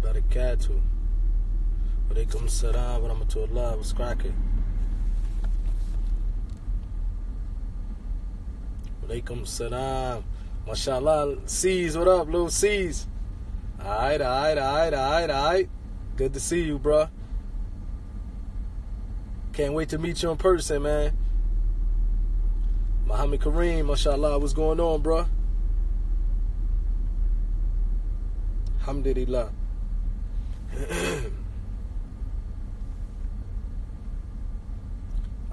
wabarakatuh. Walaikum salam wa rahmatullah. What's cracking? Walaikum salam. Mashallah. Cease, what up, Lil Cease? Alright. Good to see you, bro. Can't wait to meet you in person, man. Muhammad Kareem, mashallah. What's going on, bro? Alhamdulillah.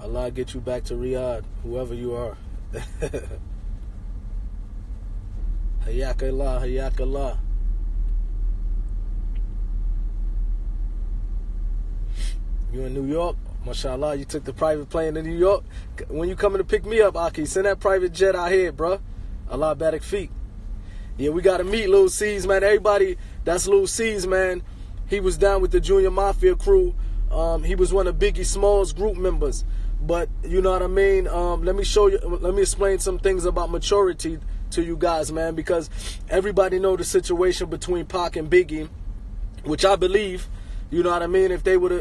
Allah get you back to Riyadh, whoever you are. Hayakallah, hayakallah. You in New York? Mashallah, you took the private plane to New York. When you coming to pick me up, Aki, send that private jet out here, bro. Allah barak feet. Yeah, we got to meet Lil Cease, man. Everybody, that's Lil Cease, man. He was down with the Junior M.A.F.I.A crew. He was one of Biggie Small's group members. But, you know what I mean? Let me explain some things about maturity to you guys, man. Because everybody know the situation between Pac and Biggie, which I believe, you know what I mean? If they would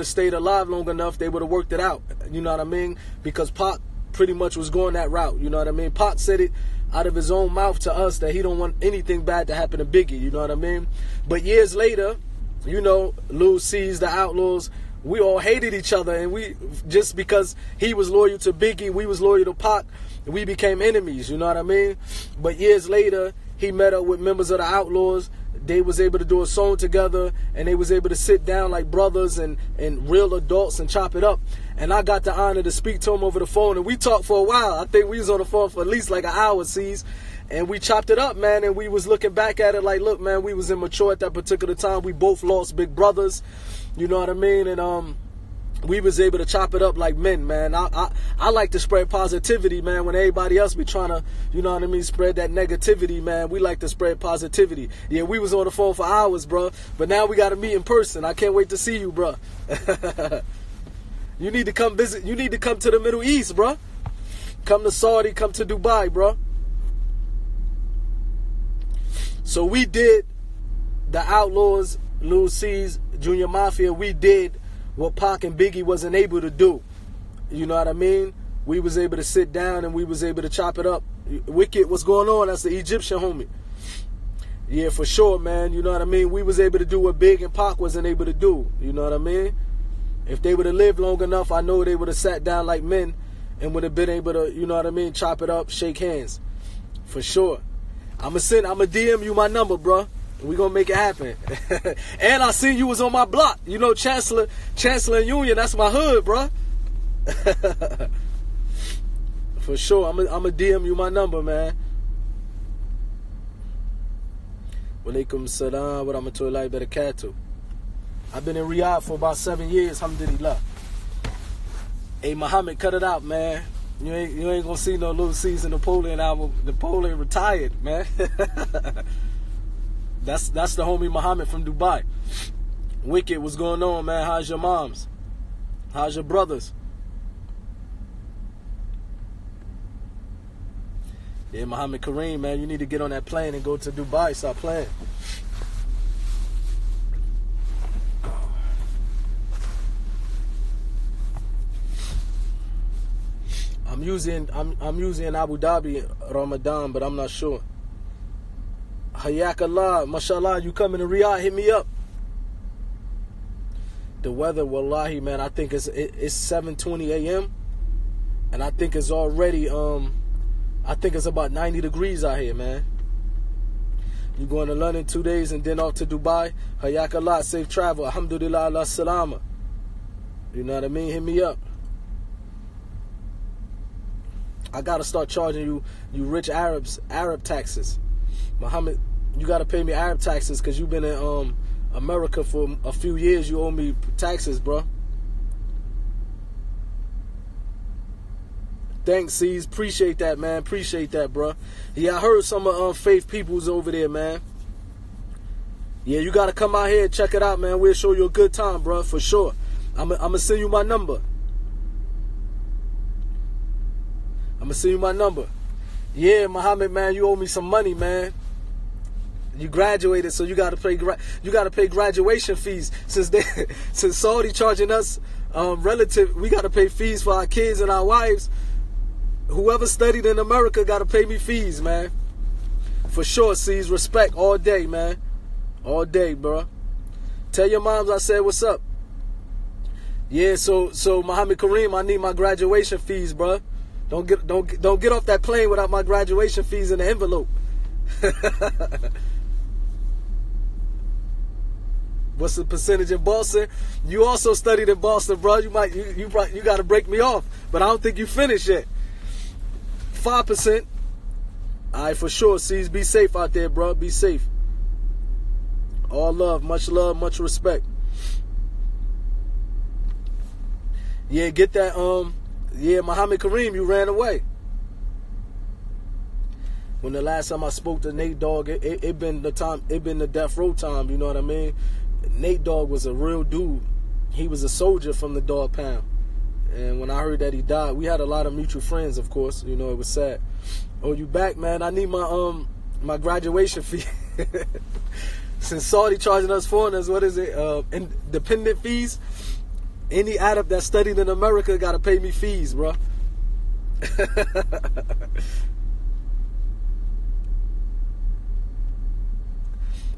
have stayed alive long enough, they would have worked it out. You know what I mean? Because Pac pretty much was going that route. You know what I mean? Pac said it out of his own mouth to us that he don't want anything bad to happen to Biggie. You know what I mean? But years later, you know, Lil Cease, the Outlaws, we all hated each other, and we just because he was loyal to Biggie, we was loyal to Pac, we became enemies. You know what I mean? But years later, he met up with members of the Outlaws. They was able to do a song together, and they was able to sit down like brothers and real adults and chop it up. And I got the honor to speak to him over the phone, and we talked for a while. I think we was on the phone for at least like an hour, Cease. And we chopped it up, man, and we was looking back at it like, look, man, we was immature at that particular time. We both lost big brothers, you know what I mean? And we was able to chop it up like men, man. I like to spread positivity, man, when everybody else be trying to, you know what I mean, spread that negativity, man. We like to spread positivity. Yeah, we was on the phone for hours, bro, but now we got to meet in person. I can't wait to see you, bro. You need to come visit. You need to come to the Middle East, bro. Come to Saudi, come to Dubai, bro. So we did the Outlaws, Lil Cease, Junior M.A.F.I.A. We did what Pac and Biggie wasn't able to do. You know what I mean? We was able to sit down and we was able to chop it up. Wicked, what's going on? That's the Egyptian homie. Yeah, for sure, man. You know what I mean? We was able to do what Big and Pac wasn't able to do. You know what I mean? If they would have lived long enough, I know they would have sat down like men and would have been able to, you know what I mean, chop it up, shake hands. For sure. I'ma DM you my number, bro. We gonna make it happen. And I seen you was on my block. You know, Chancellor and Union, that's my hood, bro. For sure. I'ma DM you my number, man. Walaikum salam wa rahmatullahi wa barakatuh. I've been in Riyadh for about 7 years, alhamdulillah. Hey, Muhammad, cut it out, man. You ain't gonna see no Lil Cease and Napoleon album. Napoleon retired, man. That's the homie Muhammad from Dubai. Wicked, what's going on, man? How's your moms? How's your brothers? Yeah, Muhammad Kareem, man, you need to get on that plane and go to Dubai. Stop playing. I'm usually in Abu Dhabi Ramadan, but I'm not sure. Hayakallah, mashallah, you coming to Riyadh, hit me up. The weather, wallahi, man, I think it's 7:20 a.m. and I think it's already I think it's about 90 degrees out here, man. You going to London 2 days and then off to Dubai. Hayakallah, safe travel. Alhamdulillah, Allah salama. You know what I mean? Hit me up. I gotta start charging you rich Arabs Arab taxes. Muhammad, you gotta pay me Arab taxes because you've been in America for a few years. You owe me taxes, bro. Thanks, Cease. Appreciate that, man. Appreciate that, bro. Yeah, I heard some of Faith Peoples over there, man. Yeah, you gotta come out here and check it out, man. We'll show you a good time, bro, for sure. I'm gonna send you my number. I'm gonna send you my number. Yeah, Muhammad, man, you owe me some money, man. You graduated, so you gotta pay graduation fees. Since Saudi charging us we gotta pay fees for our kids and our wives. Whoever studied in America gotta pay me fees, man. For sure, Cease. Respect all day, man. All day, bro. Tell your moms I said what's up. Yeah, so Muhammad Kareem, I need my graduation fees, bro. Don't get off that plane without my graduation fees in the envelope. What's the percentage in Boston? You also studied in Boston, bro. You got to break me off, but I don't think you finished yet. 5%. All right, for sure. Cease, be safe out there, bro. Be safe. All love, much respect. Yeah, get that. Yeah, Muhammad Kareem, you ran away. When the last time I spoke to Nate Dogg, it been the death row time. You know what I mean? Nate Dogg was a real dude. He was a soldier from the Dog Pound. And when I heard that he died, we had a lot of mutual friends, of course. You know, it was sad. Oh, you back, man? I need my graduation fee. Since Saudi charging us foreigners, what is it? Independent fees. Any Arab that studied in America got to pay me fees, bro.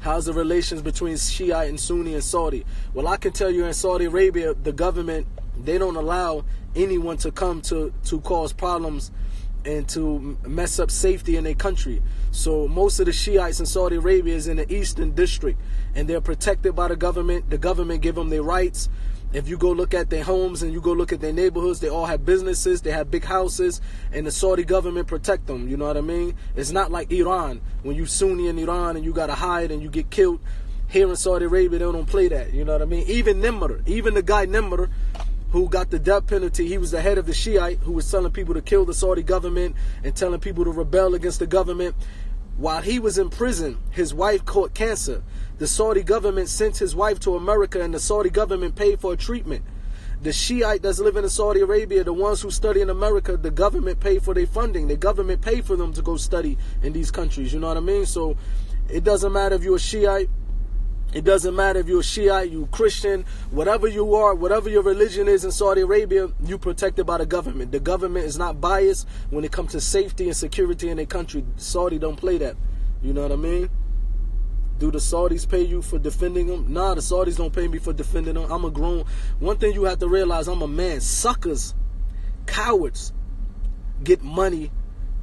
How's the relations between Shiite and Sunni and Saudi? Well, I can tell you in Saudi Arabia, the government, they don't allow anyone to come to cause problems and to mess up safety in their country. So most of the Shiites in Saudi Arabia is in the Eastern District, and they're protected by the government. The government give them their rights. If you go look at their homes and you go look at their neighborhoods, they all have businesses, they have big houses, and the Saudi government protect them. You know what I mean? It's not like Iran, when you Sunni in Iran and you got to hide and you get killed. Here in Saudi Arabia, they don't play that. You know what I mean? Even Nimr, even the guy Nimr, who got the death penalty, he was the head of the Shiite, who was telling people to kill the Saudi government and telling people to rebel against the government. While he was in prison, his wife caught cancer. The Saudi government sent his wife to America, and the Saudi government paid for a treatment. The Shiite that's living in Saudi Arabia, the ones who study in America, the government paid for their funding. The government paid for them to go study in these countries. You know what I mean? So it doesn't matter if you're a Shiite. It doesn't matter if you're a Shiite, you're Christian, whatever you are, whatever your religion is in Saudi Arabia, you're protected by the government. The government is not biased when it comes to safety and security in their country. Saudi don't play that. You know what I mean? Do the Saudis pay you for defending them? Nah, the Saudis don't pay me for defending them. I'm a grown... One thing you have to realize, I'm a man. Suckers, cowards, get money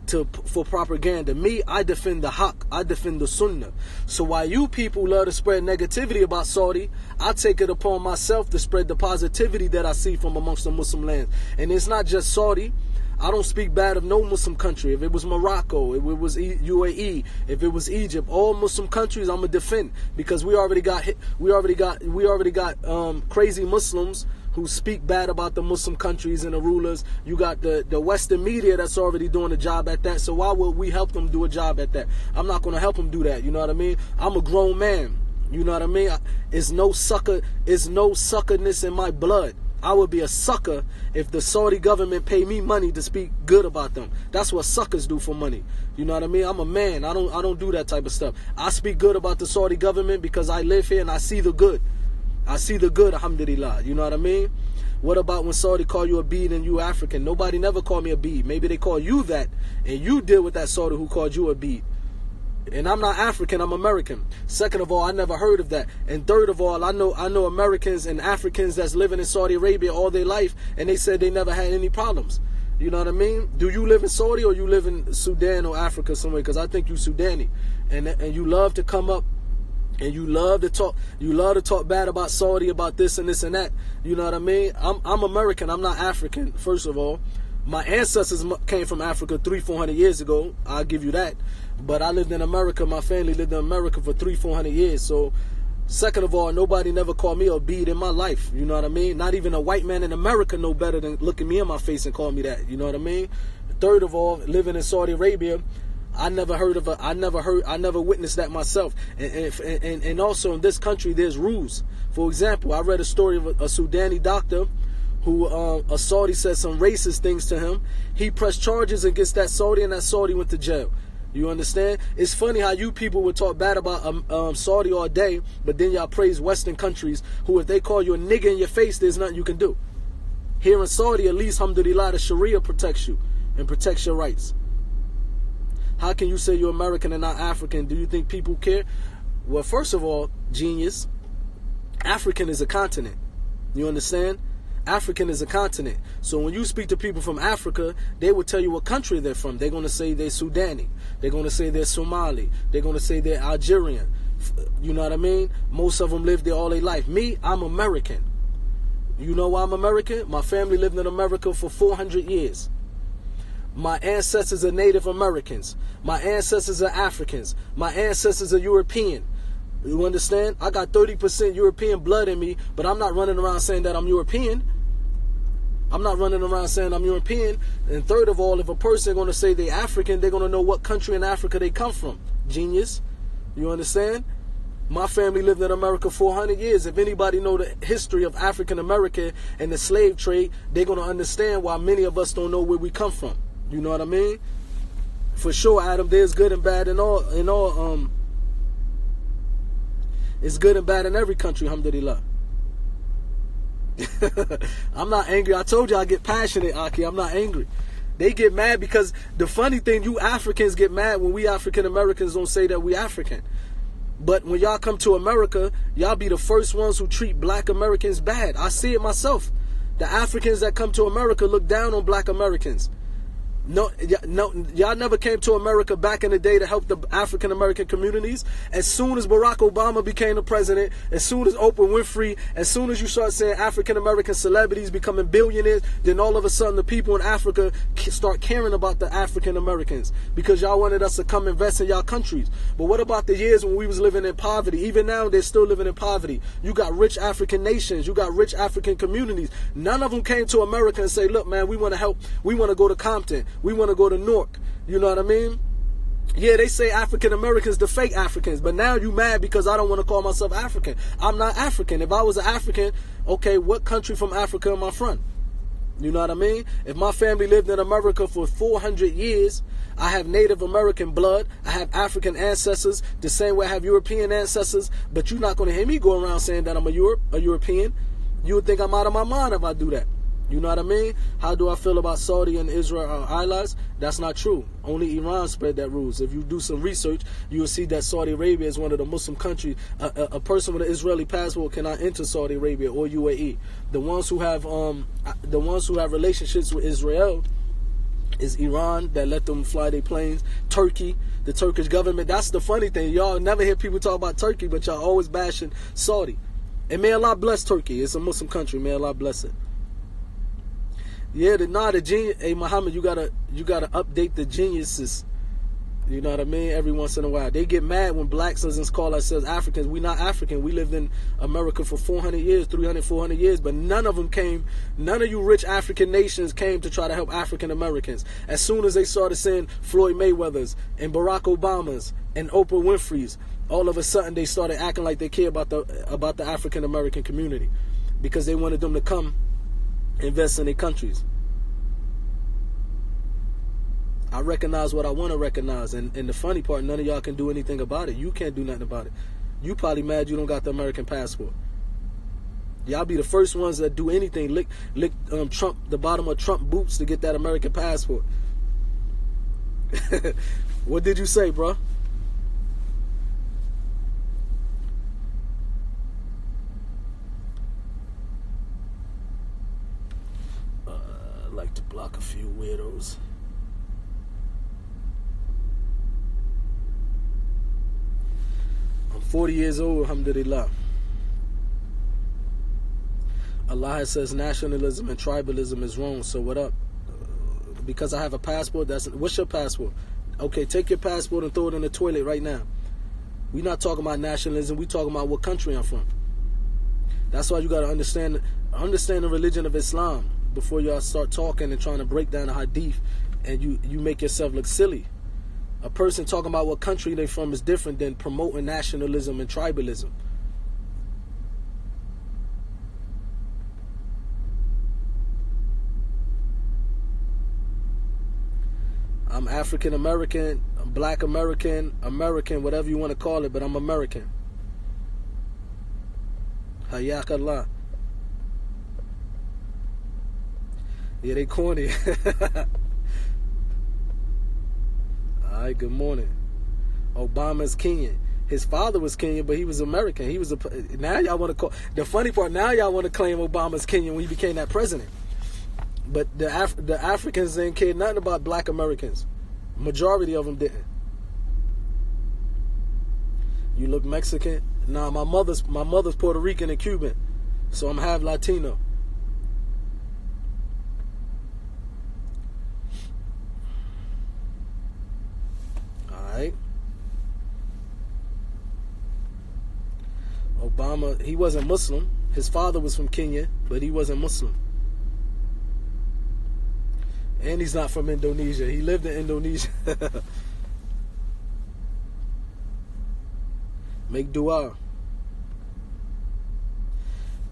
for propaganda. Me, I defend the haqq. I defend the sunnah. So while you people love to spread negativity about Saudi, I take it upon myself to spread the positivity that I see from amongst the Muslim lands. And it's not just Saudi. I don't speak bad of no Muslim country. If it was Morocco, if it was UAE, if it was Egypt, all Muslim countries I'm gonna defend, because we already got crazy Muslims who speak bad about the Muslim countries and the rulers. You got the Western media that's already doing a job at that. So why would we help them do a job at that? I'm not gonna help them do that. You know what I mean? I'm a grown man. You know what I mean? It's no suckerness in my blood. I would be a sucker if the Saudi government pay me money to speak good about them. That's what suckers do for money. You know what I mean? I'm a man. I don't do that type of stuff. I speak good about the Saudi government because I live here and I see the good. I see the good, alhamdulillah. You know what I mean? What about when Saudi call you a bead and you African? Nobody never called me a bead. Maybe they call you that and you deal with that Saudi who called you a bead. And I'm not African, I'm American. Second of all, I never heard of that. And third of all, I know Americans and Africans that's living in Saudi Arabia all their life, and they said they never had any problems. You know what I mean? Do you live in Saudi or you live in Sudan or Africa somewhere? Because I think you Sudani. And you love to come up and you love to talk bad about Saudi, about this and this and that. You know what I mean? I'm American, I'm not African, first of all. My ancestors came from Africa 300-400 years ago. I'll give you that. But I lived in America. My family lived in America for 300-400 years. So, second of all, nobody never called me a bead in my life. You know what I mean? Not even a white man in America know better than looking me in my face and call me that. You know what I mean? Third of all, living in Saudi Arabia, I never witnessed that myself. And also in this country, there's rules. For example, I read a story of a Sudani doctor who a Saudi said some racist things to him. He pressed charges against that Saudi, and that Saudi went to jail. You understand? It's funny how you people would talk bad about Saudi all day, but then y'all praise Western countries who, if they call you a nigga in your face, there's nothing you can do. Here in Saudi, at least, alhamdulillah, the Sharia protects you and protects your rights. How can you say you're American and not African? Do you think people care? Well, first of all, genius, African is a continent. You understand? African is a continent. So when you speak to people from Africa, they will tell you what country they're from. They're going to say they're Sudani. They're going to say they're Somali. They're going to say they're Algerian. You know what I mean? Most of them lived there all their life. Me, I'm American. You know why I'm American? My family lived in America for 400 years. My ancestors are Native Americans. My ancestors are Africans. My ancestors are European. You understand? I got 30% European blood in me, but I'm not running around saying that I'm European. I'm not running around saying I'm European. And third of all, if a person is going to say they're African, they're going to know what country in Africa they come from. Genius. You understand? My family lived in America 400 years. If anybody know the history of African American and the slave trade, they're going to understand why many of us don't know where we come from. You know what I mean? For sure, Adam, there's good and bad in all it's good and bad in every country, alhamdulillah. I'm not angry. I told you I get passionate, Aki. I'm not angry. They get mad because the funny thing, you Africans get mad when we African Americans don't say that we African. But when y'all come to America, y'all be the first ones who treat black Americans bad. I see it myself. The Africans that come to America look down on black Americans. No, y'all never came to America back in the day to help the African American communities. As soon as Barack Obama became the president, as soon as Oprah Winfrey, as soon as you start saying African American celebrities becoming billionaires, then all of a sudden the people in Africa start caring about the African Americans because y'all wanted us to come invest in y'all countries. But what about the years when we was living in poverty? Even now they're still living in poverty. You got rich African nations, you got rich African communities. None of them came to America and say, look, man, we want to help. We want to go to Compton. We want to go to Newark. You know what I mean? Yeah, they say African Americans, the fake Africans. But now you mad because I don't want to call myself African. I'm not African. If I was an African, okay, what country from Africa am I from? You know what I mean? If my family lived in America for 400 years, I have Native American blood. I have African ancestors, the same way I have European ancestors. But you're not going to hear me go around saying that I'm a European. You would think I'm out of my mind if I do that. You know what I mean? How do I feel about Saudi and Israel allies? That's not true. Only Iran spread that rules. If you do some research, you will see that Saudi Arabia is one of the Muslim countries. A person with an Israeli passport cannot enter Saudi Arabia or UAE. The ones who have relationships with Israel is Iran, that let them fly their planes. Turkey, the Turkish government. That's the funny thing. Y'all never hear people talk about Turkey, but y'all always bashing Saudi. And may Allah bless Turkey. It's a Muslim country. May Allah bless it. Yeah, the genius. Hey, Muhammad, you gotta update the geniuses. You know what I mean? Every once in a while, they get mad when black citizens call ourselves Africans. We not African. We lived in America for 400 years, 300, 400 years, but none of them came. None of you rich African nations came to try to help African Americans. As soon as they started seeing Floyd Mayweather's and Barack Obama's and Oprah Winfrey's, all of a sudden they started acting like they care about the African American community because they wanted them to come invest in their countries. I recognize what I want to recognize, and the funny part, none of y'all can do anything about it. You can't do nothing about it. You probably mad you don't got the American passport. Y'all be the first ones that do anything, lick Trump, the bottom of Trump boots to get that American passport. What did you say, bro? Like to block a few weirdos. I'm 40 years old, alhamdulillah. Allah says nationalism and tribalism is wrong, so what up? Because I have a passport, what's your passport? Okay, take your passport and throw it in the toilet right now. We're not talking about nationalism, we're talking about what country I'm from. That's why you got to understand the religion of Islam before y'all start talking and trying to break down the hadith, and you make yourself look silly. A person talking about what country they from is different than promoting nationalism and tribalism. I'm African American, Black American, American, whatever you want to call it, but I'm American. Hayak Allah. Yeah, they corny. Alright, good morning. Obama's Kenyan. His father was Kenyan, but he was American. He was now y'all want to call the funny part. Now y'all want to claim Obama's Kenyan when he became that president. But the Africans didn't care nothing about Black Americans. Majority of them didn't. You look Mexican. Nah, my mother's Puerto Rican and Cuban, so I'm half Latino. All right. Obama, he wasn't Muslim. His father was from Kenya, but he wasn't Muslim. And he's not from Indonesia. He lived in Indonesia. Make dua.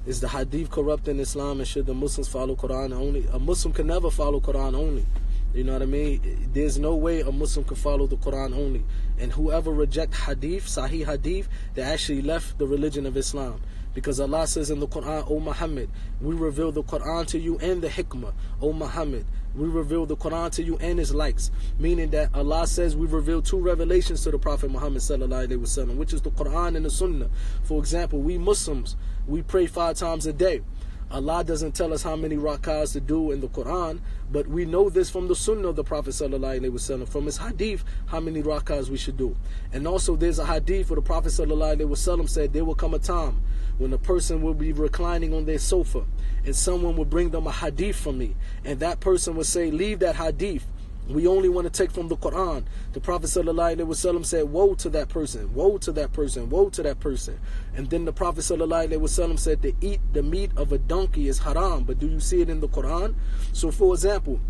Is the hadith corrupt in Islam, and should the Muslims follow Quran only? A Muslim can never follow Quran only. You know what I mean? There's no way a Muslim can follow the Quran only. And whoever reject hadith, sahih hadith, they actually left the religion of Islam. Because Allah says in the Quran, O Muhammad, we reveal the Quran to you and the hikmah. O Muhammad, we reveal the Quran to you and its likes. Meaning that Allah says we reveal two revelations to the Prophet Muhammad sallallahu alaihi wasallam, which is the Quran and the Sunnah. For example, we Muslims, we pray 5 times a day. Allah doesn't tell us how many rakahs to do in the Quran, but we know this from the Sunnah of the Prophet sallallahu alaihi wasallam, from his hadith, how many rakahs we should do. And also there's a hadith where the Prophet sallallahu alaihi wasallam said there will come a time when a person will be reclining on their sofa and someone will bring them a hadith from me, and that person will say, leave that hadith, we only want to take from the Quran. The Prophet sallallahu alaihi wasallam said, woe to that person, woe to that person, woe to that person. And then the Prophet sallallahu alaihi wasallam said, to eat the meat of a donkey is haram, but do you see it in the Quran? So for example,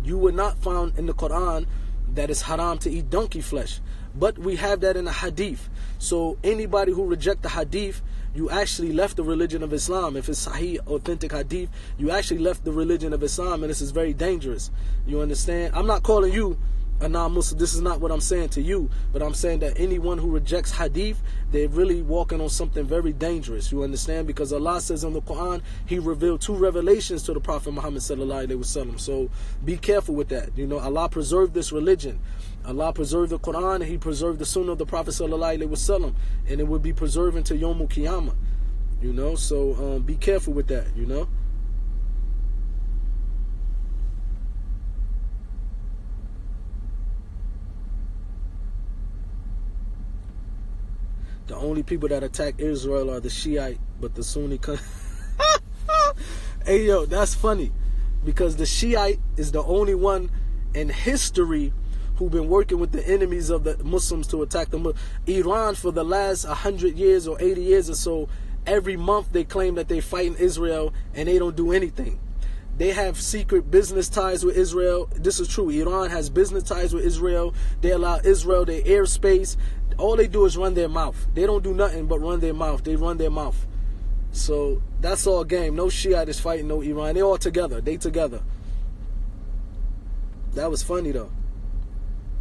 you will not find in the Quran that it's haram to eat donkey flesh, but we have that in the hadith. So anybody who reject the hadith, you actually left the religion of Islam. If it's sahih, authentic hadith, you actually left the religion of Islam, and this is very dangerous. You understand? I'm not calling you a non-Muslim. This is not what I'm saying to you, but I'm saying that anyone who rejects hadith, they're really walking on something very dangerous. You understand? Because Allah says in the Quran, He revealed 2 revelations to the Prophet Muhammad sallallahu alaihi wasallam. So be careful with that. You know, Allah preserved this religion. Allah preserved the Quran, and He preserved the Sunnah of the Prophet sallallahu alaihi wasallam, and it will be preserved until Yawmul Qiyamah. You know, so be careful with that. You know. The only people that attack Israel are the Shiite, but the Sunni Hey yo, that's funny, because the Shiite is the only one in history who've been working with the enemies of the Muslims to attack them. Iran, for the last 100 years or 80 years or so, every month they claim that they're fighting Israel, and they don't do anything. They have secret business ties with Israel. This is true. Iran has business ties with Israel. They allow Israel their airspace. All they do is run their mouth. They don't do nothing but run their mouth. They run their mouth. So that's all game. No Shiite is fighting no Iran. They all together. They together. That was funny though.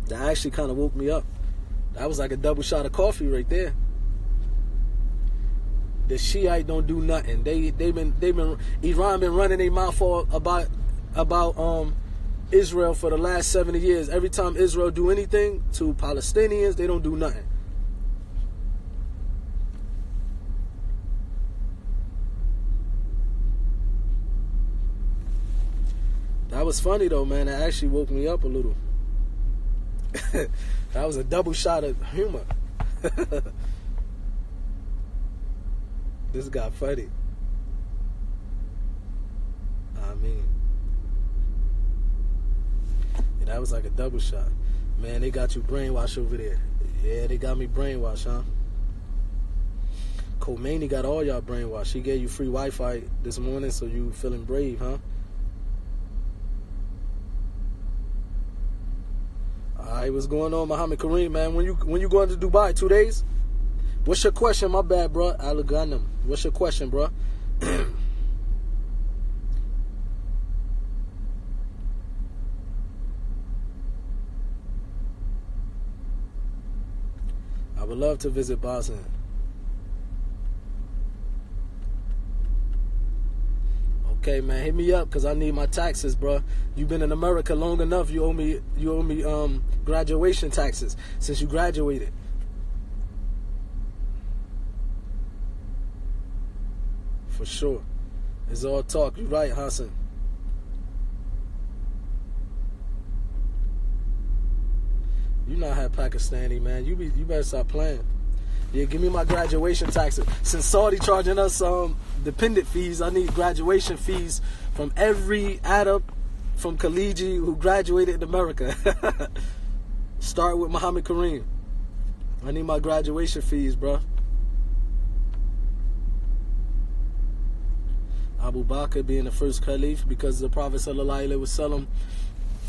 That actually kind of woke me up. That was like a double shot of coffee right there. The Shiite don't do nothing. Iran been running their mouth for about Israel for the last 70 years. Every time Israel do anything to Palestinians, they don't do nothing. That was funny though, man. It actually woke me up a little. That was a double shot of humor. This got funny. I mean, yeah, that was like a double shot. Man, they got you brainwashed over there. Yeah, they got me brainwashed, huh? Khomeini got all y'all brainwashed. He gave you free Wi-Fi this morning, so you feeling brave, huh? Alright, what's going on, Muhammad Kareem, man? When you going to Dubai? 2 days? What's your question? My bad, bro. Alaganam. What's your question, bro? would love to visit Boston. Okay, man, hit me up because I need my taxes, bro. You've been in America long enough. You owe me graduation taxes since you graduated. For sure. It's all talk. You're right, Hassan. You not half Pakistani, man. You better stop playing. Yeah, give me my graduation taxes. Since Saudi charging us dependent fees, I need graduation fees from every Arab from Khaliji who graduated in America. Start with Muhammad Kareem. I need my graduation fees, bro. Abu Bakr being the first caliph because the Prophet sallallahu alaihi wasallam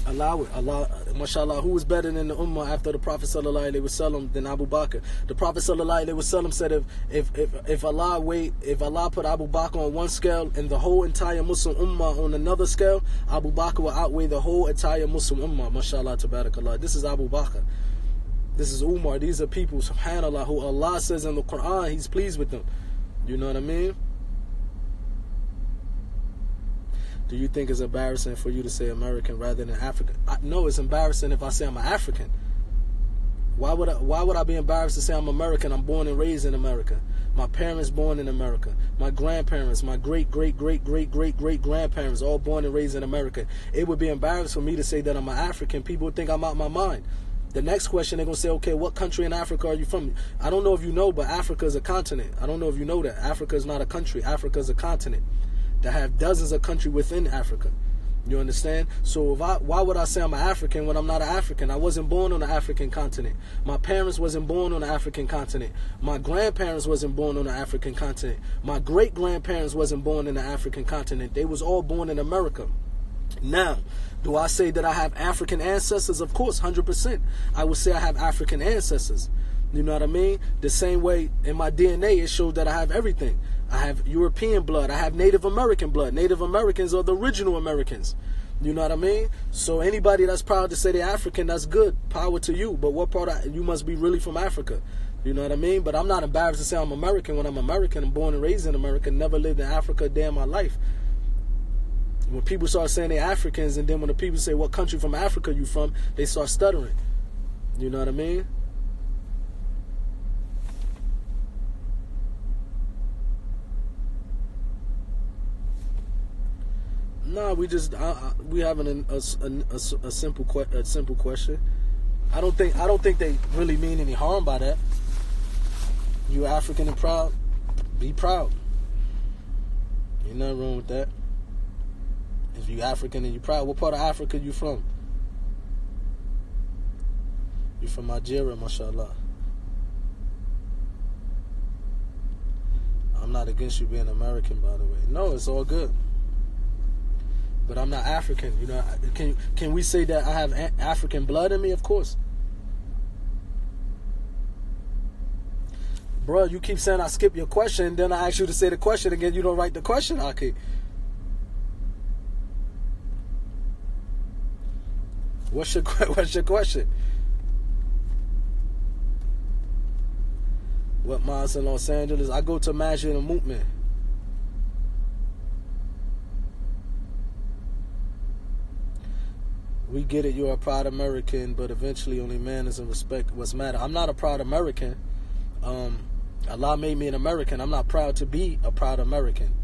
allowed it. Allah, mashallah, who was better than the ummah after the Prophet sallallahu alaihi wasallam than Abu Bakr? The Prophet sallallahu alaihi wasallam said if Allah put Abu Bakr on one scale and the whole entire Muslim ummah on another scale, Abu Bakr will outweigh the whole entire Muslim ummah. Mashallah, tabarakallah. This is Abu Bakr. This is Umar. These are people, subhanallah, who Allah says in the Quran He's pleased with them. You know what I mean? Do you think it's embarrassing for you to say American rather than African? No, it's embarrassing if I say I'm an African. Why would I be embarrassed to say I'm American? I'm born and raised in America. My parents born in America. My grandparents, my great-great-great-great-great-great-grandparents all born and raised in America. It would be embarrassing for me to say that I'm an African. People would think I'm out my mind. The next question, they're going to say, okay, what country in Africa are you from? I don't know if you know, but Africa is a continent. I don't know if you know that. Africa is not a country. Africa is a continent that have dozens of countries within Africa. You understand? So why would I say I'm an African when I'm not an African? I wasn't born on the African continent. My parents wasn't born on the African continent. My grandparents wasn't born on the African continent. My great-grandparents wasn't born in the African continent. They was all born in America. Now, do I say that I have African ancestors? Of course, 100%. I would say I have African ancestors. You know what I mean? The same way in my DNA, it shows that I have everything. I have European blood. I have Native American blood. Native Americans are the original Americans. You know what I mean? So anybody that's proud to say they're African, that's good. Power to you. But what part of you must be really from Africa? You know what I mean? But I'm not embarrassed to say I'm American when I'm American. I'm born and raised in America. Never lived in Africa a day in my life. When people start saying they're Africans, and then when the people say, what country from Africa you from, they start stuttering. You know what I mean? No, we having a simple question. I don't think they really mean any harm by that. You African and proud, be proud. Ain't nothing wrong with that. If you African and you proud, what part of Africa you from? You from Nigeria, mashallah. I'm not against you being American, by the way. No, it's all good. But I'm not African. You know, can we say that I have African blood in me? Of course. Bro, you keep saying I skip your question, then I ask you to say the question again. You don't write the question, Aki. What's your question? What mosque in Los Angeles? I go to Masjid and Movement. We get it, you're a proud American, but eventually only manners and respect what's matter. I'm not a proud American. Allah made me an American. I'm not proud to be a proud American,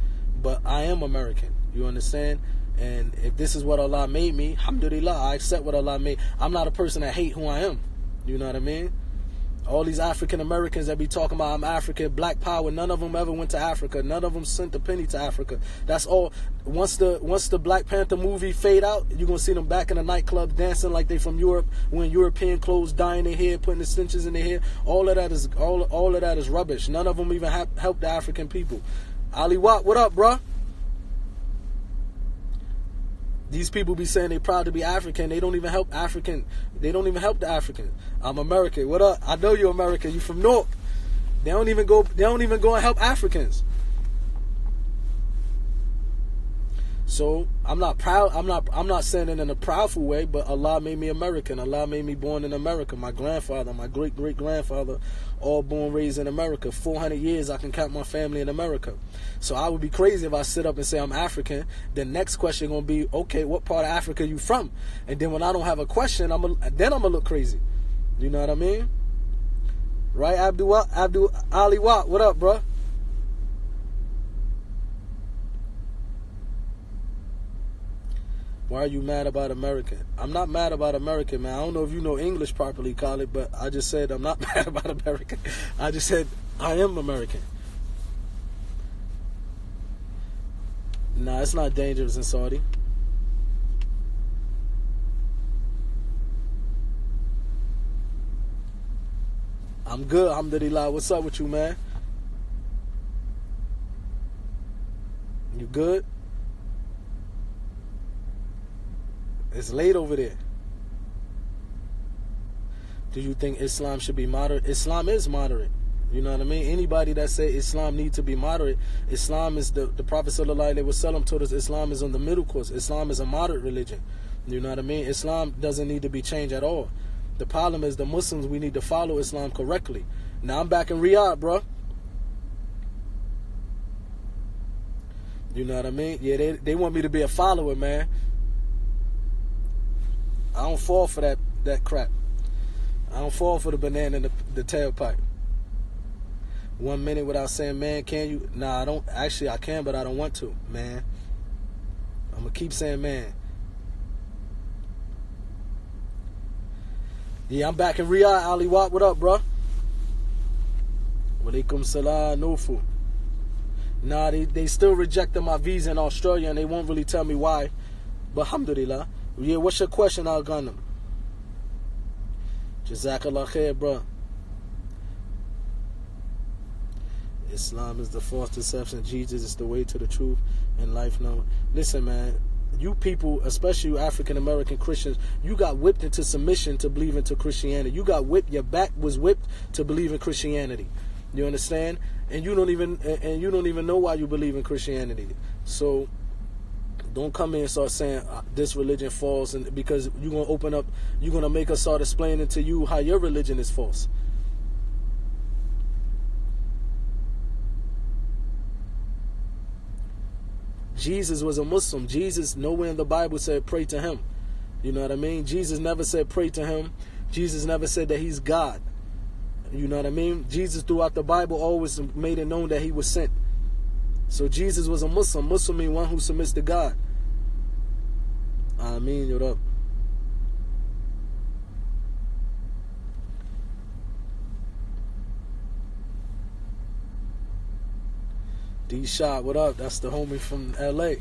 but I am American. You understand? And if this is what Allah made me, alhamdulillah, I accept what Allah made. I'm not a person that hate who I am. You know what I mean? All these African Americans that be talking about I'm African, black power, none of them ever went to Africa. None of them sent a penny to Africa. That's all. Once the Black Panther movie fade out, you're going to see them back in the nightclub dancing like they from Europe, wearing European clothes, dyeing their hair, putting the stitches in their hair. All of that is rubbish. None of them even help the African people. Ali Watt, what up, bruh? These people be saying they proud to be African. They don't even help African. They don't even help the African. I'm American. What up? I know you're American. You from Newark. They don't even go and help Africans. So I'm not proud. I'm not saying it in a proudful way, but Allah made me American. Allah made me born in America. My grandfather, my great grandfather, all born raised in America. 400 years I can count my family in America. So I would be crazy if I sit up and say I'm African. The next question gonna be, okay, what part of Africa you from? And then when I don't have a question, I'm gonna look crazy. You know what I mean? Right, Abdul Ali Watt, what up, bro? Why are you mad about American? I'm not mad about American, man. I don't know if you know English properly, Khalid, but I just said I'm not mad about American. I just said I am American. Nah, it's not dangerous in Saudi. I'm good, alhamdulillah. What's up with you, man? You good? It's late over there. Do you think Islam should be moderate? Islam is moderate. You know what I mean? Anybody that say Islam needs to be moderate, Islam is the Prophet sallallahu alaihi wasallam told us Islam is on the middle course. Islam is a moderate religion. You know what I mean? Islam doesn't need to be changed at all. The problem is the Muslims, we need to follow Islam correctly. Now I'm back in Riyadh, bro. You know what I mean? Yeah, they want me to be a follower, man. I don't fall for that crap. I don't fall for the banana and the tailpipe. 1 minute without saying, man, can you? Nah, I don't. Actually, I can, but I don't want to, man. I'm going to keep saying, man. Yeah, I'm back in Riyadh. Ali Watt, what up, bro? Walaikum salam, Nufu. Nah, they still rejected my visa in Australia, and they won't really tell me why. But alhamdulillah. Yeah, what's your question, Al Ghanem? Jazakallah khair, bro. Islam is the false deception. Jesus is the way to the truth and life. No, listen, man. You people, especially you African American Christians, you got whipped into submission to believe into Christianity. You got whipped. Your back was whipped to believe in Christianity. You understand? And you don't even know why you believe in Christianity. So don't come in and start saying this religion false, and because you're gonna make us start explaining to you how your religion is false. Jesus was a Muslim. Jesus, nowhere in the Bible said pray to him. You know what I mean? Jesus never said pray to him. Jesus never said that he's God. You know what I mean? Jesus throughout the Bible always made it known that he was sent. So Jesus was a Muslim. Muslim means one who submits to God. Ameen, what up? D-Shot, what up? That's the homie from LA.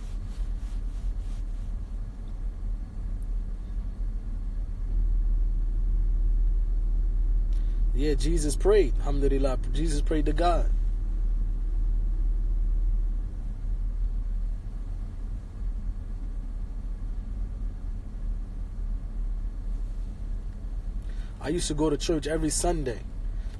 Yeah, Jesus prayed. Alhamdulillah. Jesus prayed to God. I used to go to church every Sunday.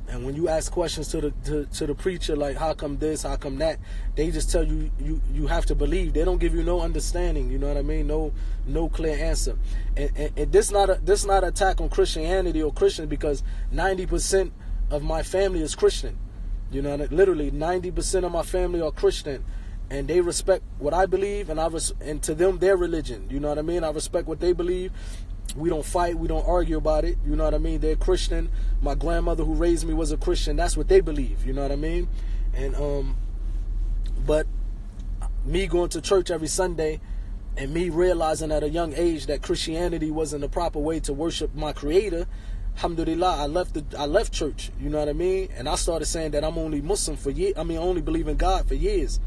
And when you ask questions to the preacher, like how come this, how come that, they just tell you you have to believe. They don't give you no understanding. You know what I mean? No clear answer. And this not an attack on Christianity or Christians, because 90% of my family is Christian. You know, literally 90% of my family are Christian, and they respect what I believe, and to them their religion. You know what I mean? I respect what they believe. We don't fight. We don't argue about it. You know what I mean? They're Christian. My grandmother who raised me was a Christian. That's what they believe. You know what I mean? And but me going to church every Sunday and me realizing at a young age that Christianity wasn't the proper way to worship my Creator, alhamdulillah, I left church. You know what I mean? And I started saying that I'm only Muslim for years. I mean, only believe in God for years.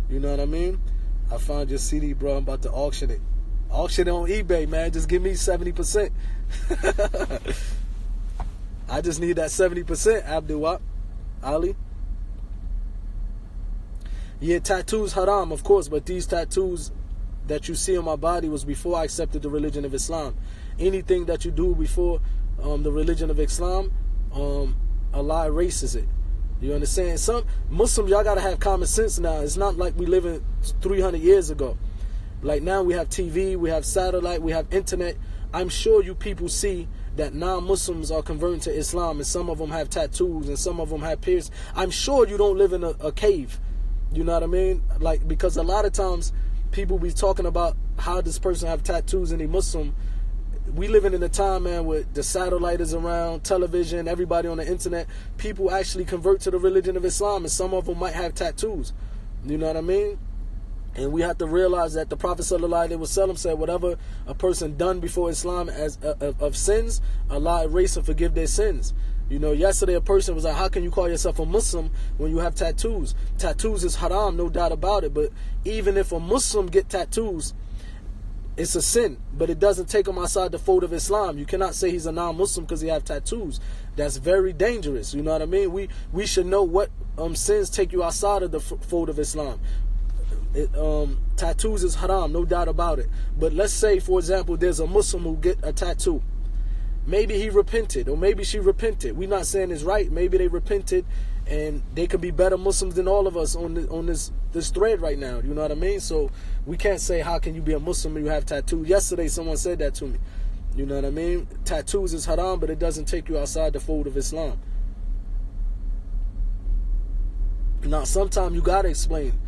You know what I mean? I found your CD, bro. I'm about to auction it. Auction it on eBay, man. Just give me 70%. I just need that 70%, Abdul Ali. Yeah, tattoos haram, of course, but these tattoos that you see on my body was before I accepted the religion of Islam. Anything that you do before the religion of Islam, Allah erases it. You understand? Some Muslims, y'all gotta have common sense now. It's not like we living 300 years ago. Like now we have TV, we have satellite, we have internet. I'm sure you people see that non-Muslims are converting to Islam, and some of them have tattoos and some of them have piercings. I'm sure you don't live in a cave. You know what I mean? Like, because a lot of times people be talking about how this person have tattoos and he Muslim. We living in a time, man, where the satellite is around, television, everybody on the internet. People actually convert to the religion of Islam, and some of them might have tattoos. You know what I mean? And we have to realize that the Prophet ﷺ said, whatever a person done before Islam as of sins, Allah erase and forgive their sins. You know, yesterday a person was like, how can you call yourself a Muslim when you have tattoos? Tattoos is haram, no doubt about it. But even if a Muslim get tattoos, it's a sin, but it doesn't take him outside the fold of Islam. You cannot say he's a non-Muslim because he have tattoos. That's very dangerous. You know what I mean? We should know what sins take you outside of the fold of Islam. Tattoos is haram, no doubt about it. But let's say, for example, there's a Muslim who get a tattoo. Maybe he repented, or maybe she repented. We're not saying it's right. Maybe they repented, and they could be better Muslims than all of us on this thread right now. You know what I mean? So we can't say, how can you be a Muslim when you have tattoos? Yesterday someone said that to me. You know what I mean? Tattoos is haram, but it doesn't take you outside the fold of Islam. Now, sometimes you got to explain.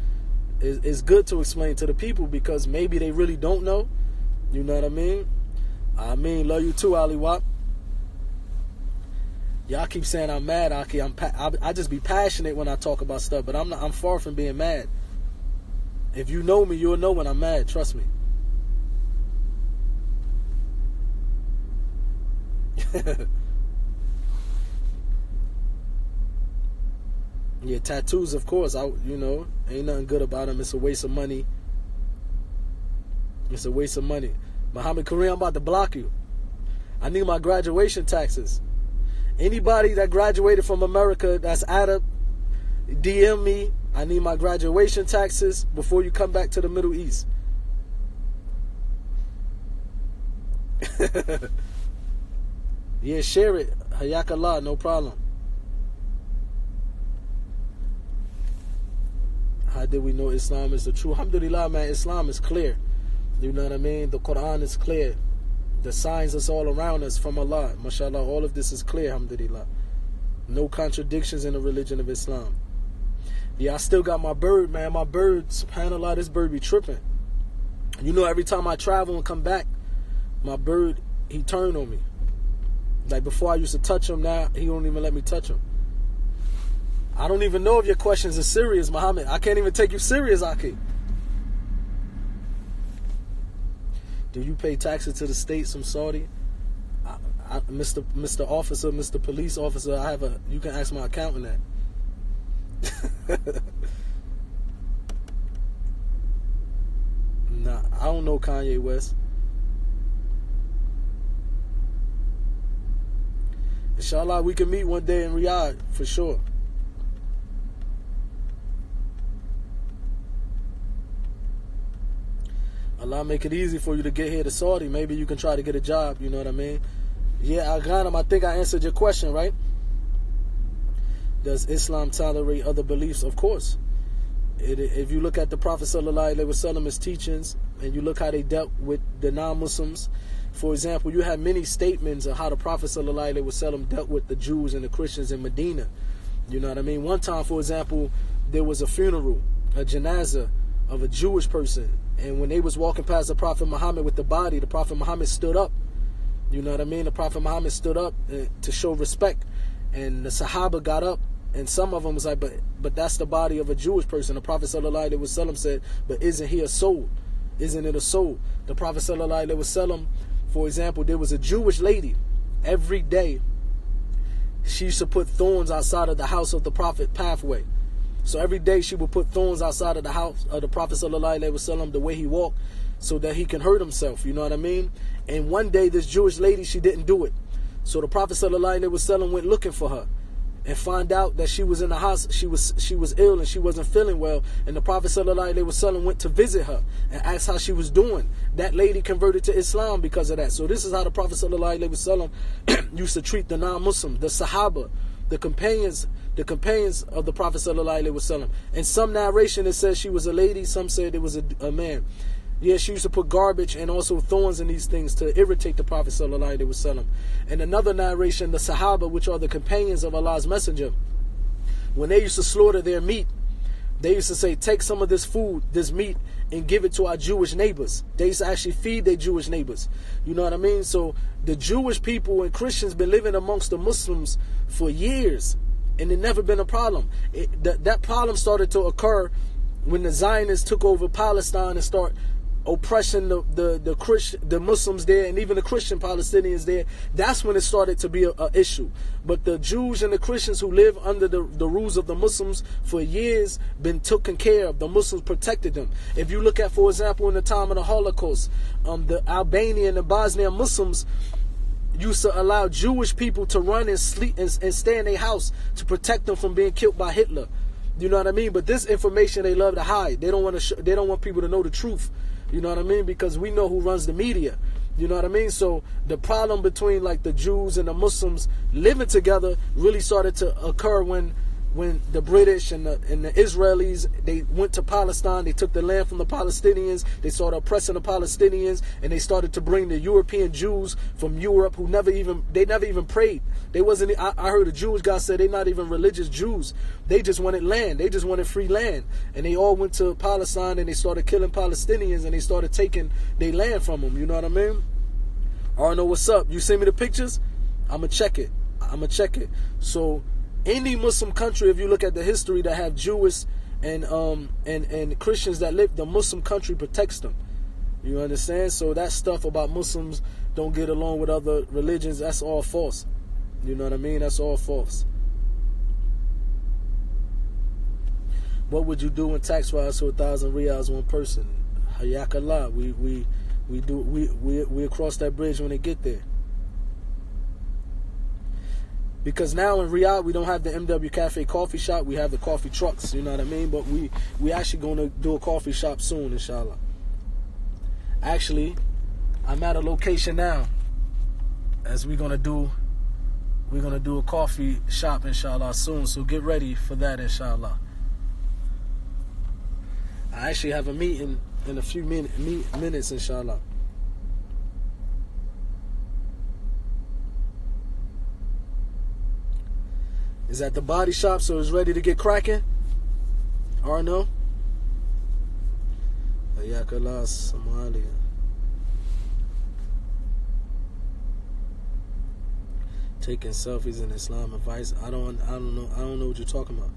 It's good to explain to the people because maybe they really don't know. You know what I mean? I mean, love you too, Ali Wap. Y'all keep saying I'm mad, Aki. I just be passionate when I talk about stuff, but I'm far from being mad. If you know me, you'll know when I'm mad. Trust me. Yeah, tattoos, of course. You know, ain't nothing good about them. It's a waste of money. It's a waste of money. Muhammad Kareem, I'm about to block you. I need my graduation taxes. Anybody that graduated from America that's Arab, DM me. I need my graduation taxes before you come back to the Middle East. Yeah, share it. Hayakallah, no problem. How did we know Islam is the truth? Alhamdulillah, man, Islam is clear. You know what I mean? The Quran is clear. The signs that's all around us from Allah. MashaAllah, all of this is clear, alhamdulillah. No contradictions in the religion of Islam. Yeah, I still got my bird, man. My bird, subhanAllah, this bird be tripping. You know, every time I travel and come back, my bird, he turned on me. Like before I used to touch him, now he don't even let me touch him. I don't even know if your questions are serious, Muhammad. I can't even take you serious, Aki. Do you pay taxes to the states from Saudi? Mr. Officer, Mr. Police Officer, you can ask my accountant that. Nah, I don't know Kanye West. Inshallah, we can meet one day in Riyadh, for sure. Allah make it easy for you to get here to Saudi. Maybe you can try to get a job, you know what I mean? Yeah, Aghanam, I think I answered your question, right? Does Islam tolerate other beliefs? Of course. If you look at the Prophet ﷺ's teachings, and you look how they dealt with the non-Muslims, for example, you have many statements of how the Prophet ﷺ dealt with the Jews and the Christians in Medina. You know what I mean? One time, for example, there was a funeral, a janazah of a Jewish person. And when they was walking past the Prophet Muhammad with the body, the Prophet Muhammad stood up. You know what I mean? The Prophet Muhammad stood up to show respect. And the Sahaba got up. And some of them was like, but that's the body of a Jewish person. The Prophet ﷺ said, but isn't he a soul? Isn't it a soul? The Prophet ﷺ, for example, there was a Jewish lady. Every day, she used to put thorns outside of the house of the Prophet pathway. So every day she would put thorns outside of the house of the Prophet ﷺ, the way he walked, so that he can hurt himself. You know what I mean? And one day this Jewish lady, she didn't do it. So the Prophet ﷺ went looking for her and find out that she was in the house. She was ill and she wasn't feeling well. And the Prophet ﷺ went to visit her and asked how she was doing. That lady converted to Islam because of that. So this is how the Prophet ﷺ used to treat the non-Muslim, the Sahaba, the companions of the Prophet ﷺ. In some narration it says she was a lady, some said it was a man. Yeah, she used to put garbage and also thorns in these things to irritate the Prophet sallallahu alaihi wasallam. And another narration, the Sahaba, which are the companions of Allah's Messenger, when they used to slaughter their meat, they used to say, take some of this food, this meat, and give it to our Jewish neighbors. They used to actually feed their Jewish neighbors. You know what I mean? So the Jewish people and Christians been living amongst the Muslims for years, and it never been a problem. That problem started to occur when the Zionists took over Palestine and start oppressing the Muslims there, and even the Christian Palestinians there. That's when it started to be a issue. But the Jews and the Christians who live under the rules of the Muslims for years been taken care of. The Muslims protected them. If you look at, for example, in the time of the Holocaust, the Albanian and the Bosnian Muslims used to allow Jewish people to run and sleep and stay in their house to protect them from being killed by Hitler. You know what I mean? But this information they love to hide. They don't want to. They don't want people to know the truth. You know what I mean? Because we know who runs the media. You know what I mean? So the problem between like the Jews and the Muslims living together really started to occur when the British and the Israelis, they went to Palestine. They took the land from the Palestinians. They started oppressing the Palestinians, and they started to bring the European Jews from Europe who never even prayed. They wasn't. I heard a Jewish guy say they're not even religious Jews. They just wanted land. They just wanted free land, and they all went to Palestine and they started killing Palestinians and they started taking their land from them. You know what I mean? I don't know what's up. You send me the pictures, I'ma check it. So any Muslim country, if you look at the history that have Jewish and Christians that live, the Muslim country protects them. You understand? So that stuff about Muslims don't get along with other religions, that's all false. You know what I mean? That's all false. What would you do when tax rise to 1,000 riyals one person? Hayakallah. We cross that bridge when they get there. Because now in Riyadh we don't have the MW Cafe coffee shop, we have the coffee trucks, you know what I mean? But we actually gonna do a coffee shop soon, inshallah. Actually, I'm at a location now as we're gonna do a coffee shop, inshallah, soon. So get ready for that, inshallah. I actually have a meeting in a few minutes, inshallah. Is at the body shop, so it's ready to get cracking. Arno. Ayakallah Somalia. Taking selfies in Islam advice. I don't know what you're talking about.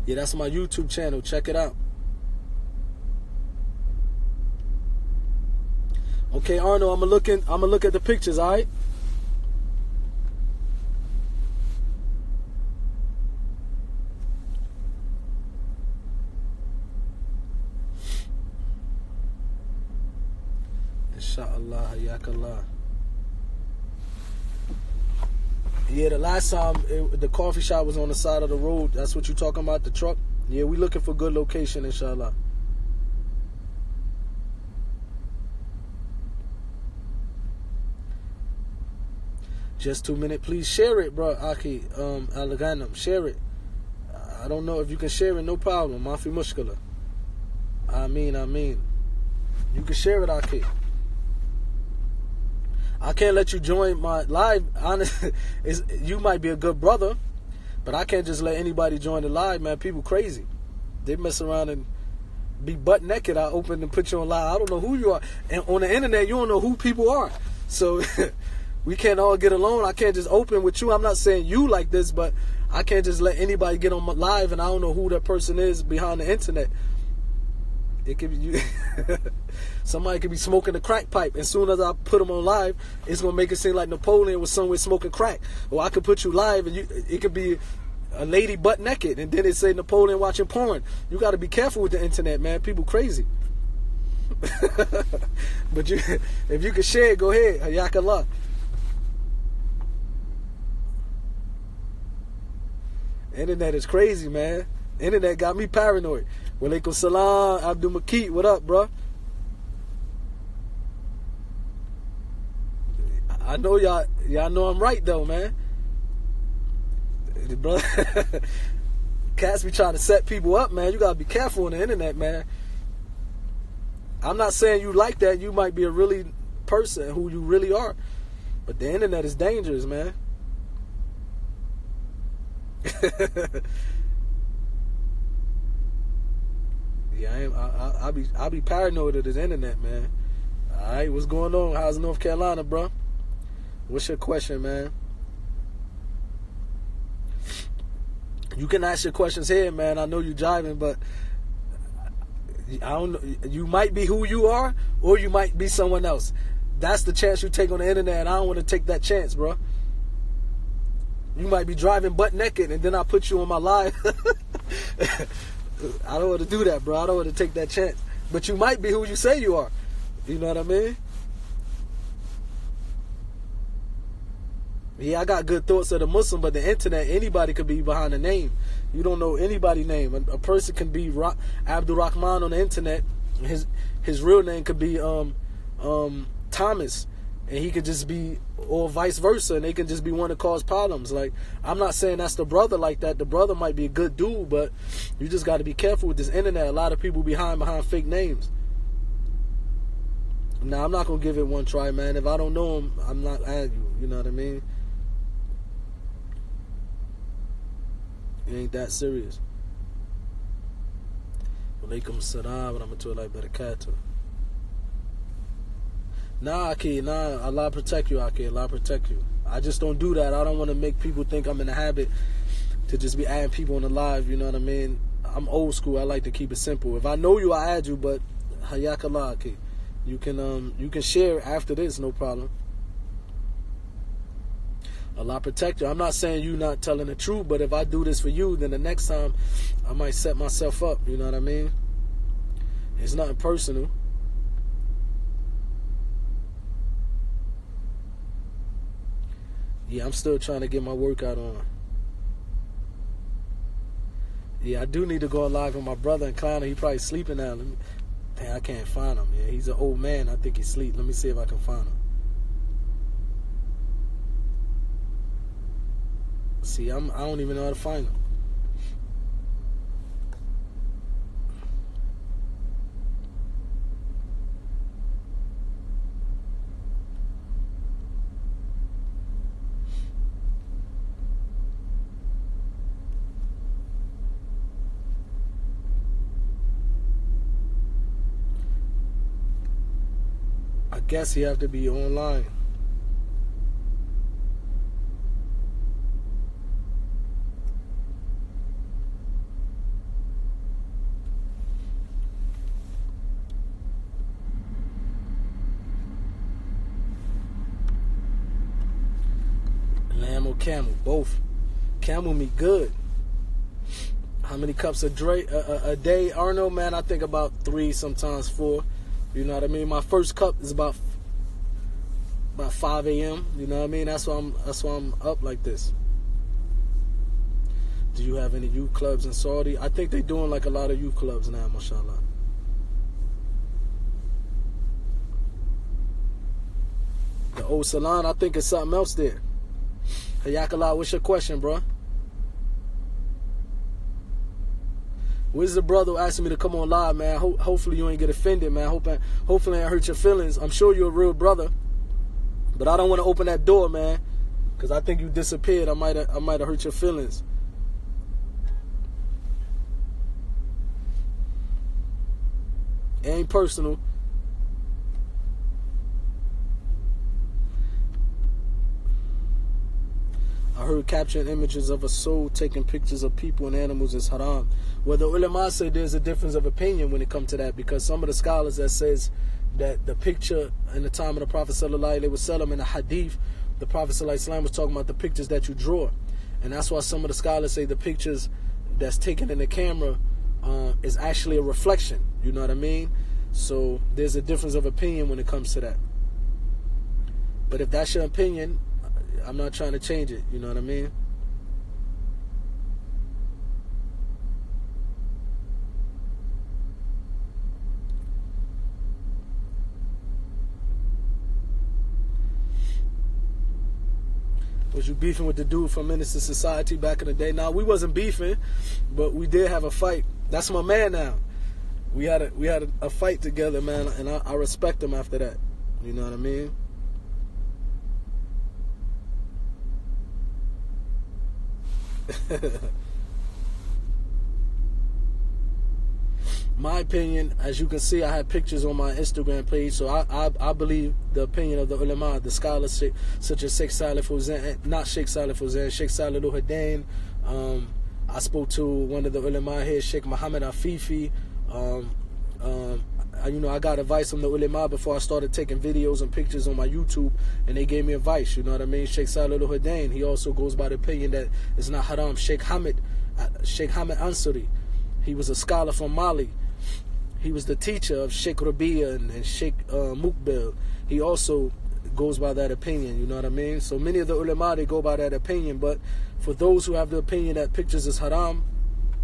Yeah, that's my YouTube channel. Check it out. Okay, Arno, I'ma look at the pictures, alright? Inshallah, hayakallah. Yeah, the last time the coffee shop was on the side of the road. That's what you talking about, the truck? Yeah, we looking for good location, inshallah. Just 2 minutes. Please share it, bro, Aki. Alaganam, share it. I don't know if you can share it, no problem. Mafi mushkala. I mean. You can share it, Aki. I can't let you join my live. Honestly, you might be a good brother, but I can't just let anybody join the live, man. People crazy. They mess around and be butt naked. I open and put you on live. I don't know who you are. And on the internet, you don't know who people are. So we can't all get along. I can't just open with you. I'm not saying you like this, but I can't just let anybody get on my live and I don't know who that person is behind the internet. It could be you. Somebody could be smoking a crack pipe. As soon as I put them on live, it's gonna make it seem like Napoleon was somewhere smoking crack. Or I could put you live and it could be a lady butt naked, and then it say Napoleon watching porn. You got to be careful with the internet, man. People crazy. But if you can share it, go ahead. Hayakallah. Internet is crazy, man. Internet got me paranoid. Walaikum salam, Abdul Makit. What up, bro? I know y'all know I'm right though, man. Bro, cats be trying to set people up, man. You gotta be careful on the internet, man. I'm not saying you like that. You might be a really person who you really are. But the internet is dangerous, man. Yeah, I be paranoid of this internet, man. All right, what's going on? How's North Carolina, bro? What's your question, man? You can ask your questions here, man. I know you driving, but I don't know. You might be who you are, or you might be someone else. That's the chance you take on the internet, and I don't want to take that chance, bro. You might be driving butt naked, and then I put you on my live. I don't want to do that, bro. I don't want to take that chance. But you might be who you say you are. You know what I mean? Yeah, I got good thoughts of the Muslim, but the internet, anybody could be behind a name. You don't know anybody's name. A person can be Abdul Rahman on the internet. His real name could be Thomas, and he could just be, or vice versa, and they can just be one to cause problems. Like, I'm not saying that's the brother like that. The brother might be a good dude, but you just got to be careful with this internet. A lot of people behind fake names. Now, I'm not going to give it one try, man. If I don't know him, I'm not at you. You know what I mean? It ain't that serious. Walaikum salam wa rahmatullahi wa barakatuh. Nah, Aki, nah, Allah protect you, Aki, Allah protect you. I just don't do that. I don't want to make people think I'm in the habit to just be adding people on the live, you know what I mean? I'm old school. I like to keep it simple. If I know you, I add you, but hayak Allah, Aki. You can share after this, no problem. Allah protect you. I'm not saying you not telling the truth, but if I do this for you, then the next time I might set myself up, you know what I mean? It's nothing personal. Yeah, I'm still trying to get my workout on. Yeah, I do need to go live with my brother and Clowner. He probably sleeping now. Dang, I can't find him. Yeah, he's an old man. I think he's asleep. Let me see if I can find him. See, I don't even know how to find him. I guess he have to be online. Lamb or camel? Both. Camel meat good. How many cups a day, Arnold? Man, I think about 3, sometimes 4. You know what I mean? My first cup is about 5 a.m. You know what I mean? That's why I'm up like this. Do you have any youth clubs in Saudi? I think they're doing like a lot of youth clubs now, mashallah. The old salon, I think it's something else there. Hayakallah, what's your question, bro? Where's the brother asking me to come on live, man? Hopefully you ain't get offended, man. Hopefully I ain't hurt your feelings. I'm sure you're a real brother, but I don't want to open that door, man, because I think you disappeared. I might have hurt your feelings. It ain't personal. I heard capturing images of a soul, taking pictures of people and animals is haram. Well, the ulama say there's a difference of opinion when it comes to that, because some of the scholars that says that the picture in the time of the Prophet sallallahu alaihi wasallam, in the hadith, the Prophet sallallahu alaihi wasallam was talking about the pictures that you draw, and that's why some of the scholars say the pictures that's taken in the camera is actually a reflection. You know what I mean? So there's a difference of opinion when it comes to that. But if that's your opinion, I'm not trying to change it. You know what I mean? Was you beefing with the dude from Minister Society back in the day? Nah, we wasn't beefing, but we did have a fight. That's my man now. We had a fight together, man, and I respect him after that. You know what I mean? My opinion, as you can see, I have pictures on my Instagram page, so I believe the opinion of the ulama, the scholars such as Sheikh Salih Fawzan, not Sheikh Salih Fawzan, Sheikh Salih Al-Hadain. I spoke to one of the ulama here, Sheikh Muhammad Afifi. You know, I got advice from the ulama before I started taking videos and pictures on my YouTube, and they gave me advice, you know what I mean? Sheikh Salih Al-Hadain, he also goes by the opinion that it's not haram. Sheikh Hamid Ansari, he was a scholar from Mali. He was the teacher of Sheikh Rabia and Sheikh Mukbil. He also goes by that opinion, you know what I mean? So many of the ulama, they go by that opinion, but for those who have the opinion that pictures is haram,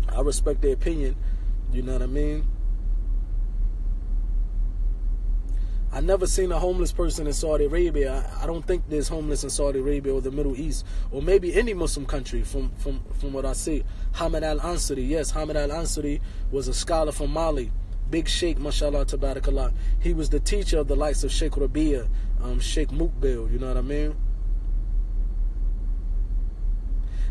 I respect their opinion, you know what I mean? I never seen a homeless person in Saudi Arabia. I don't think there's homeless in Saudi Arabia or the Middle East, or maybe any Muslim country from what I see. Hamid Al-Ansari, yes, Hamid Al-Ansari was a scholar from Mali. Big Sheikh, mashallah, tabarakallah. He was the teacher of the likes of Sheikh Rabia, Sheikh Mukbil, you know what I mean?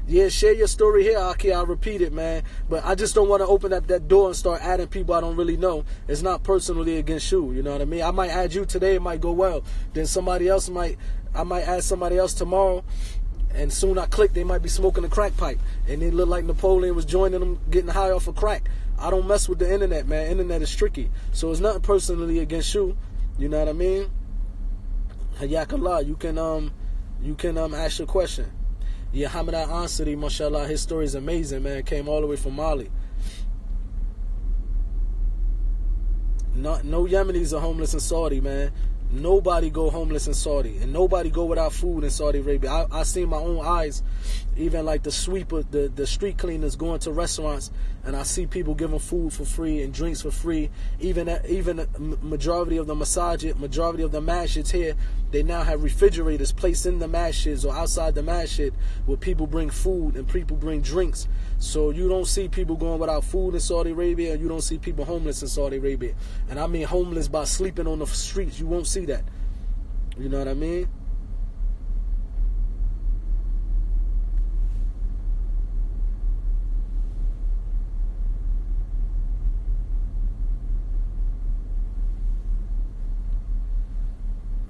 Yeah, share your story here, Aki. I'll repeat it, man. But I just don't want to open up that door and start adding people I don't really know. It's not personally against you, you know what I mean? I might add you today, it might go well. Then somebody else I might add somebody else tomorrow, and soon I click, they might be smoking a crack pipe. And it looked like Napoleon was joining them, getting high off of crack. I don't mess with the internet, man. Internet is tricky. So it's nothing personally against you, you know what I mean? Hayakallah, you can ask your question. Yeah, Hamid Al-Ansari, mashallah, his story is amazing, man. Came all the way from Mali. No Yemenis are homeless in Saudi, man. Nobody go homeless in Saudi, and nobody go without food in Saudi Arabia. I seen my own eyes, even like the sweeper, the street cleaners going to restaurants, and I see people giving food for free and drinks for free. Even majority of the masajid, majority of the masjids here, they now have refrigerators placed in the masjids or outside the masjid where people bring food and people bring drinks. So you don't see people going without food in Saudi Arabia, and you don't see people homeless in Saudi Arabia. And I mean homeless by sleeping on the streets. You won't see that. You know what I mean?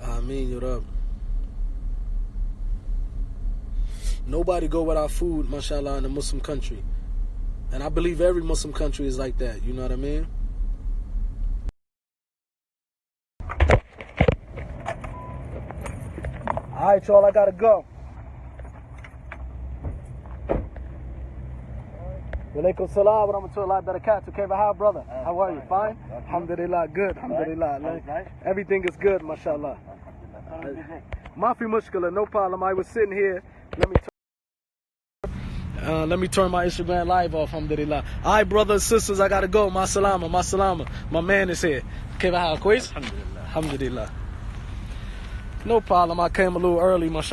I mean, you're up. Nobody go without food, mashallah, in a Muslim country. And I believe every Muslim country is like that. You know what I mean? All right, y'all, I gotta go. Walaikum salam wa rahmatullahi wa barakatuh. Kayfa, brother? How are you? Fine? Alhamdulillah, good. Alhamdulillah. Everything is good, mashallah. Mafi mushkila, no problem. I was sitting here. Let me turn my Instagram live off, alhamdulillah. All right, brothers and sisters, I gotta go. Ma salama, ma salama. My man is here. Kayfa, quiz? Alhamdulillah. Alhamdulillah. No problem. I came a little early, mashallah.